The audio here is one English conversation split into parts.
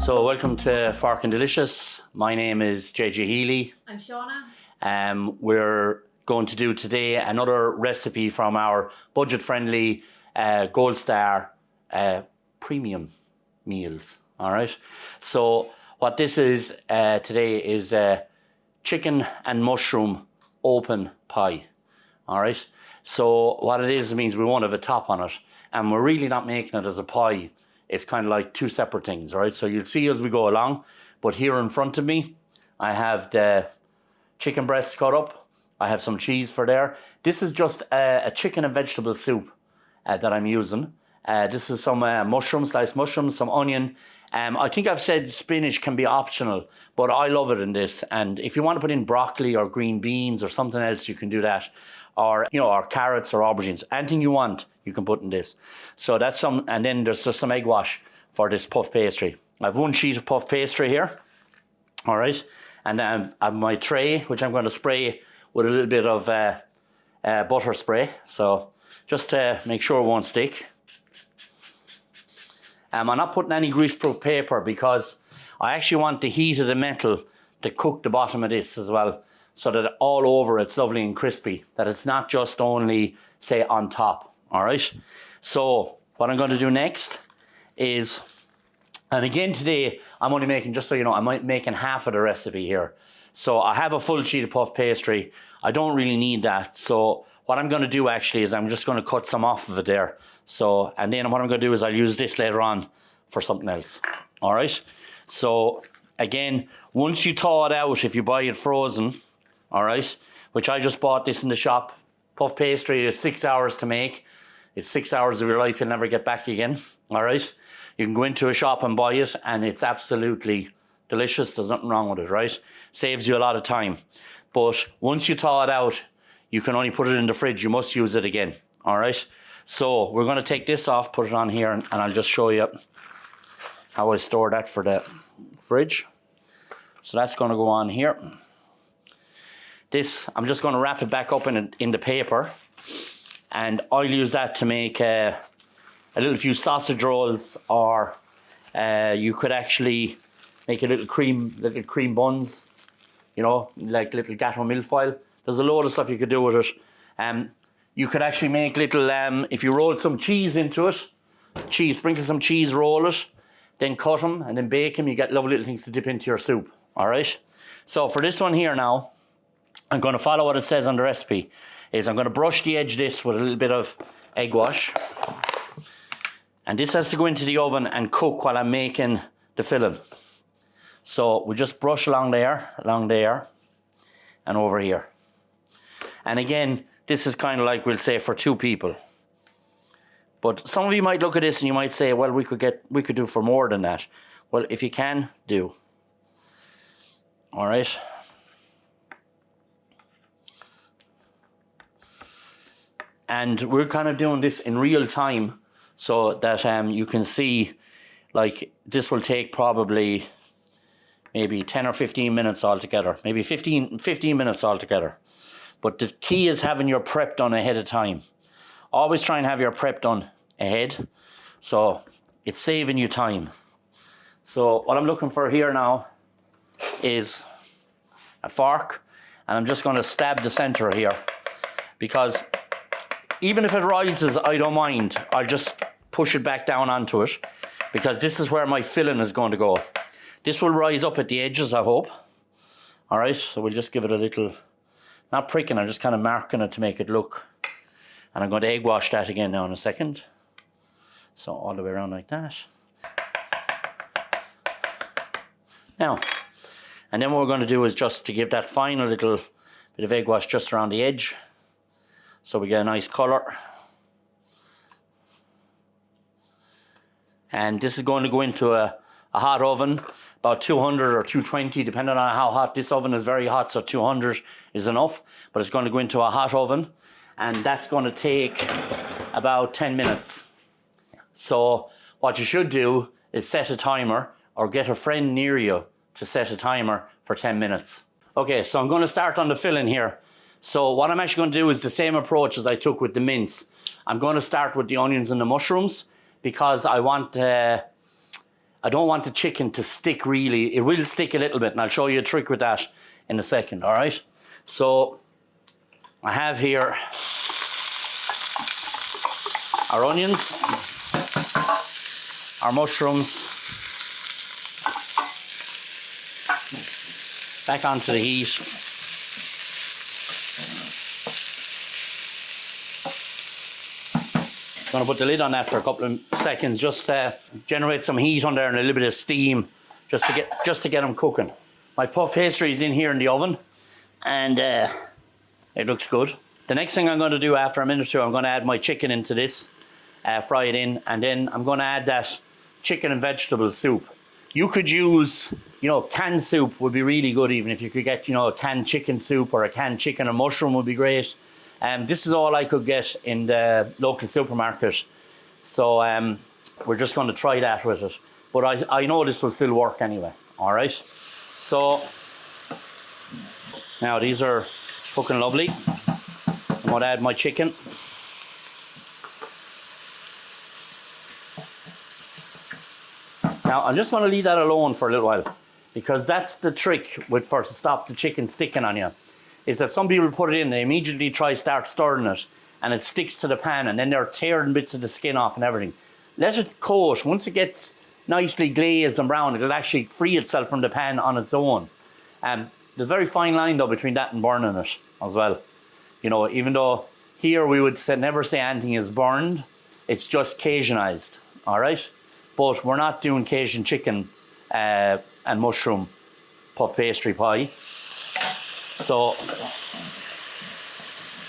So welcome to Forkin Delicious. My name is JJ Healy. I'm Shauna. We're going to do today another recipe from our budget-friendly Gold Star premium meals. All right. So what this is today is chicken and mushroom open pie. All right. So what it is, it means we won't have a top on it, and we're really not making it as a pie. It's kind of like two separate things, all right? So you'll see as we go along. But here in front of me, I have the chicken breasts cut up. I have some cheese for there. This is just a chicken and vegetable soup that I'm using. This is some mushrooms, sliced mushrooms, some onion. I think I've said spinach can be optional, but I love it in this. And if you want to put in broccoli or green beans or something else, you can do that. Or, or carrots or aubergines. Anything you want, you can put in this. So that's some, and then there's just some egg wash for this puff pastry. I have one sheet of puff pastry here. All right. And then I have my tray, which I'm going to spray with a little bit of butter spray. So just to make sure it won't stick. I'm not putting any greaseproof paper because I actually want the heat of the metal to cook the bottom of this as well, so that all over it's lovely and crispy, that it's not just only, say, on top, all right? So what I'm going to do next is, and again today, I'm only making, just so you know, I'm making half of the recipe here. So I have a full sheet of puff pastry. I don't really need that. So what I'm going to do actually is I'm just going to cut some off of it there. So, and then what I'm going to do is I'll use this later on for something else, all right? So again, once you thaw it out, if you buy it frozen, all right, which I just bought this in the shop. Puff pastry is 6 hours to make. It's 6 hours of your life you'll never get back again, all right? You can go into a shop and buy it, and it's absolutely delicious. There's nothing wrong with it, right? Saves you a lot of time. But once you thaw it out, you can only put it in the fridge. You must use it again, all right? So we're going to take this off, put it on here, and I'll just show you how I store that for the fridge. So that's going to go on here. This, I'm just going to wrap it back up in the paper, and I'll use that to make a little few sausage rolls, or you could actually make a little cream buns, like little gâteau millefeuille. There's a load of stuff you could do with it. You could actually make little, if you rolled some cheese into it, sprinkle some cheese, roll it, then cut them and then bake them. You get lovely little things to dip into your soup, all right? So for this one here now, I'm going to follow what it says on the recipe. Is I'm going to brush the edge of this with a little bit of egg wash. And this has to go into the oven and cook while I'm making the filling. So we just brush along there, and over here. And again, this is kind of like, we'll say, for two people. But some of you might look at this and you might say, well, we could do for more than that. Well, if you can, do. All right. And we're kind of doing this in real time so that you can see, like, this will take probably maybe 10 or 15 minutes altogether. Maybe 15 minutes altogether. But the key is having your prep done ahead of time. Always try and have your prep done ahead. So it's saving you time. So what I'm looking for here now is a fork. And I'm just going to stab the center here. Because even if it rises, I don't mind. I'll just push it back down onto it, because this is where my filling is going to go. This will rise up at the edges, I hope. All right, so we'll just give it a little, not pricking, I'm just kind of marking it to make it look. And I'm going to egg wash that again now in a second. So all the way around like that. Now, and then what we're going to do is just to give that final little bit of egg wash just around the edge, so we get a nice colour. And this is going to go into a hot oven, about 200 or 220, depending on how hot. This oven is very hot, so 200 is enough. But it's going to go into a hot oven, and that's going to take about 10 minutes. So what you should do is set a timer, or get a friend near you to set a timer for 10 minutes. Okay, so I'm going to start on the filling here. So what I'm actually going to do is the same approach as I took with the mince. I'm going to start with the onions and the mushrooms, because I want I don't want the chicken to stick really. It will stick a little bit, and I'll show you a trick with that in a second, all right? So I have here our onions, our mushrooms, back onto the heat. I'm going to put the lid on that for a couple of seconds, just to generate some heat on there and a little bit of steam, just to get them cooking. My puff pastry is in here in the oven, and it looks good. The next thing I'm going to do after a minute or two, I'm going to add my chicken into this, fry it in, and then I'm going to add that chicken and vegetable soup. You could use, canned soup would be really good, even if you could get, a canned chicken soup, or a canned chicken and mushroom would be great. This is all I could get in the local supermarket. So we're just going to try that with it. But I know this will still work anyway. All right. So now these are cooking lovely. I'm going to add my chicken. Now I'm just going to leave that alone for a little while, because that's the trick to stop the chicken sticking on you. Is that some people put it in, they immediately start stirring it, and it sticks to the pan, and then they're tearing bits of the skin off and everything. Let it coat. Once it gets nicely glazed and brown, it'll actually free itself from the pan on its own. There's a very fine line though between that and burning it as well. Even though here we would never say anything is burned, it's just Cajunized, all right? But we're not doing Cajun chicken and mushroom puff pastry pie. So,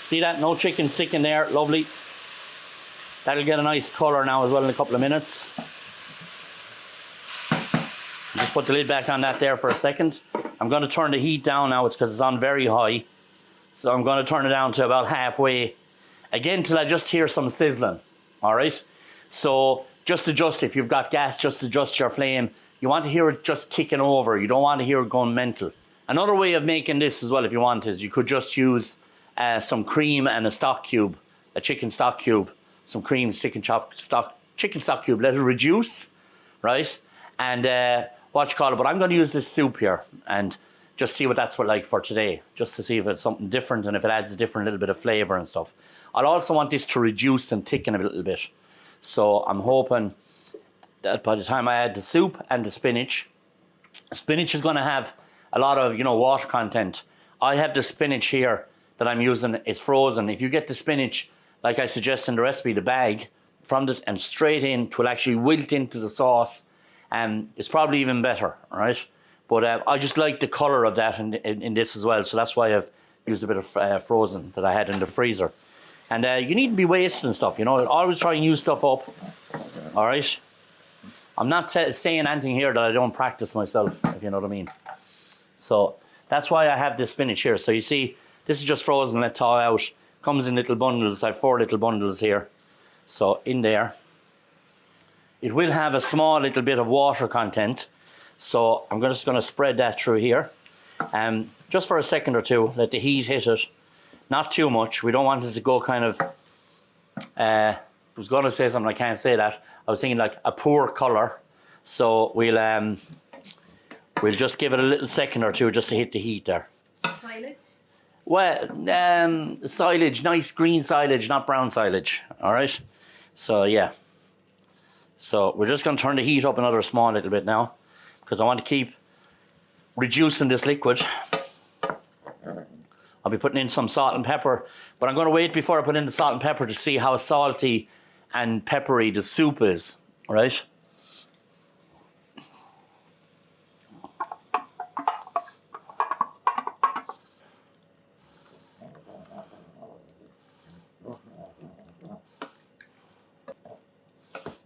see that? No chicken sticking there. Lovely. That'll get a nice colour now as well in a couple of minutes. Just put the lid back on that there for a second. I'm going to turn the heat down now. It's because it's on very high. So I'm going to turn it down to about halfway. Again, till I just hear some sizzling. All right? So just adjust. If you've got gas, just adjust your flame. You want to hear it just kicking over. You don't want to hear it going mental. Another way of making this as well, if you want, is you could just use some cream and a stock cube, a chicken stock cube, some cream, chicken stock cube. Let it reduce, right? And but I'm going to use this soup here and just see what that's like for today, just to see if it's something different and if it adds a different little bit of flavour and stuff. I'll also want this to reduce and thicken a little bit. So I'm hoping that by the time I add the soup and the spinach is going to have a lot of, water content. I have the spinach here that I'm using. It's frozen. If you get the spinach, like I suggest in the recipe, the bag from it and straight in, it will actually wilt into the sauce, and it's probably even better, right? But I just like the colour of that in this as well, so that's why I've used a bit of frozen that I had in the freezer. And you needn't be wasting stuff, always try and use stuff up, all right? I'm not saying anything here that I don't practice myself, if you know what I mean. So that's why I have this spinach here. So you see, this is just frozen, let thaw out. Comes in little bundles. I have 4 little bundles here. So in there, it will have a small little bit of water content. So I'm just going to spread that through here. Just for a second or two, let the heat hit it. Not too much. We don't want it to go kind of, I was going to say something, I can't say that. I was thinking like a poor colour. So we'll just give it a little second or two just to hit the heat there. Silage? Well, silage, nice green silage, not brown silage. All right. So yeah. So we're just going to turn the heat up another small little bit now, because I want to keep reducing this liquid. I'll be putting in some salt and pepper, but I'm going to wait before I put in the salt and pepper to see how salty and peppery the soup is. All right.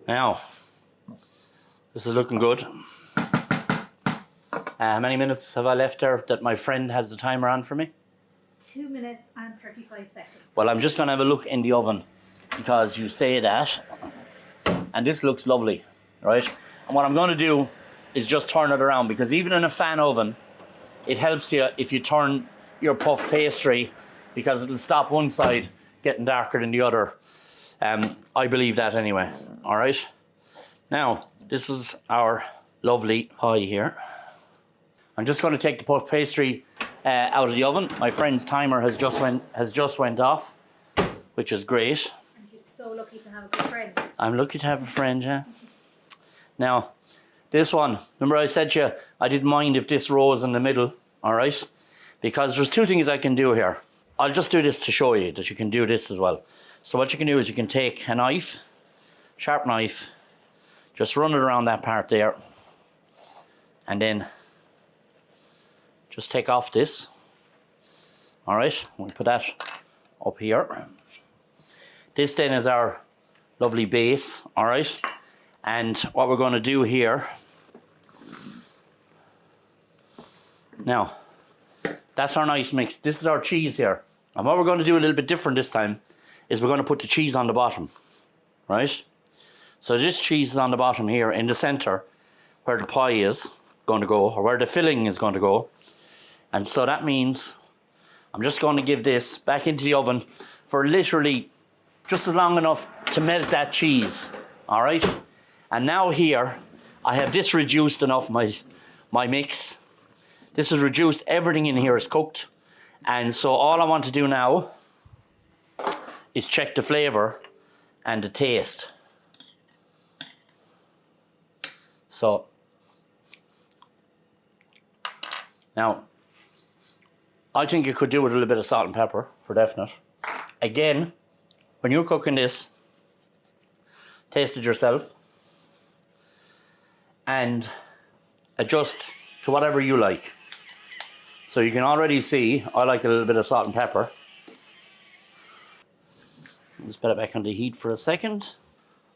Now, this is looking good. How many minutes have I left there that my friend has the timer on for me? 2 minutes and 35 seconds. Well, I'm just going to have a look in the oven, because you say that. And this looks lovely, right? And what I'm going to do is just turn it around, because even in a fan oven, it helps you if you turn your puff pastry, because it'll stop one side getting darker than the other. I believe that anyway, all right? Now, this is our lovely pie here. I'm just going to take the puff pastry out of the oven. My friend's timer has just went off, which is great. And she's so lucky to have a good friend. I'm lucky to have a friend, yeah. Now, this one, remember I said to you, I didn't mind if this rose in the middle, all right? Because there's two things I can do here. I'll just do this to show you that you can do this as well. So what you can do is you can take a knife, sharp knife, just run it around that part there, and then just take off this. All right, we'll put that up here. This then is our lovely base, all right? And what we're going to do here, now, that's our nice mix. This is our cheese here. And what we're going to do a little bit different this time is we're going to put the cheese on the bottom, right? So this cheese is on the bottom here in the center where the pie is going to go, or where the filling is going to go. And so that means I'm just going to give this back into the oven for literally just long enough to melt that cheese, all right? And now here, I have this reduced enough, my mix. This is reduced, everything in here is cooked. And so all I want to do now is check the flavour and the taste. So, now, I think you could do with a little bit of salt and pepper, for definite. Again, when you're cooking this, taste it yourself and adjust to whatever you like. So you can already see, I like a little bit of salt and pepper. Just put it back on the heat for a second.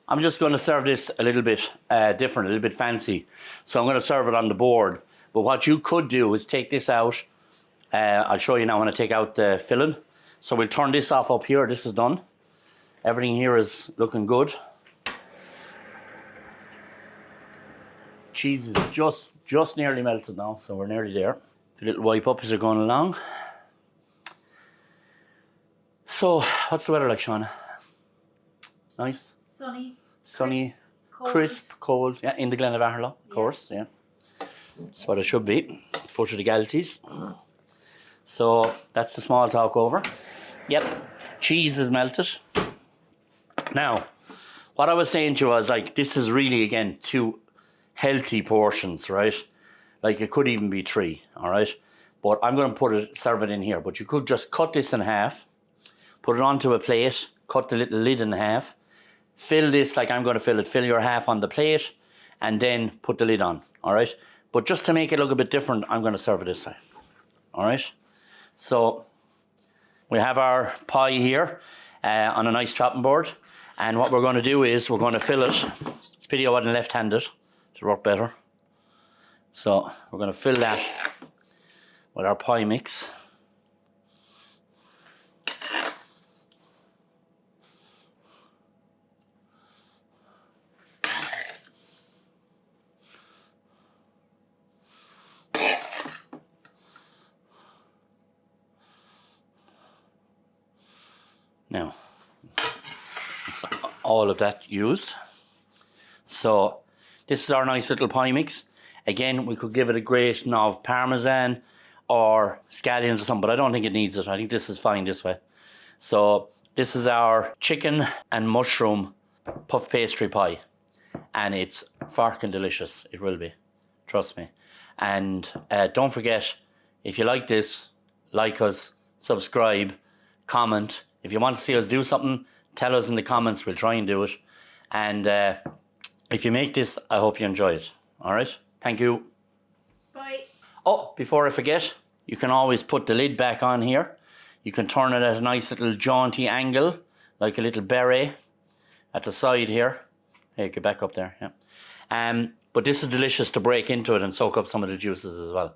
I'm just going to serve this a little bit different, a little bit fancy. So I'm going to serve it on the board. But what you could do is take this out. I'll show you now when I take out the filling. So we'll turn this off up here. This is done. Everything here is looking good. Cheese is just nearly melted now, so we're nearly there. A little wipe up as they're going along. So, what's the weather like, Shauna? Nice? Sunny, crisp, cold. Yeah, in the Glen of Aherlow, of course, yeah. That's what it should be. Foot of the Galties. So, that's the small talk over. Yep, cheese is melted. Now, what I was saying to you was, like, this is really, again, 2 healthy portions, right? Like, it could even be 3, all right? But I'm going to serve it in here. But you could just cut this in half, put it onto a plate, cut the little lid in half, fill this like I'm going to fill it, fill your half on the plate, and then put the lid on, all right? But just to make it look a bit different, I'm going to serve it this way, all right? So we have our pie here on a nice chopping board. And what we're going to do is we're going to fill it. It's pity I wasn't left-handed to work better. So we're going to fill that with our pie mix. Now, that's all of that used. So this is our nice little pie mix. Again, we could give it a grating of Parmesan or scallions or something, but I don't think it needs it. I think this is fine this way. So this is our chicken and mushroom puff pastry pie. And it's farkin delicious. It will be. Trust me. And don't forget, if you like this, like us, subscribe, comment. If you want to see us do something, tell us in the comments. We'll try and do it. And if you make this, I hope you enjoy it. All right? Thank you. Bye. Oh, before I forget, you can always put the lid back on here. You can turn it at a nice little jaunty angle, like a little beret at the side here. Hey, get back up there, yeah. But this is delicious to break into it and soak up some of the juices as well.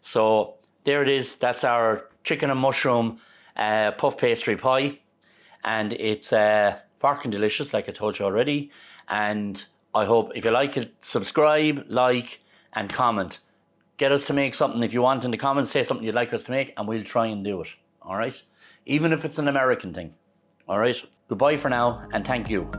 So there it is. That's our chicken and mushroom puff pastry pie. And it's farkin delicious, like I told you already. And I hope if you like it, subscribe, like, and comment. Get us to make something. If you want in the comments, say something you'd like us to make, and we'll try and do it. All right? Even if it's an American thing. All right? Goodbye for now, and thank you.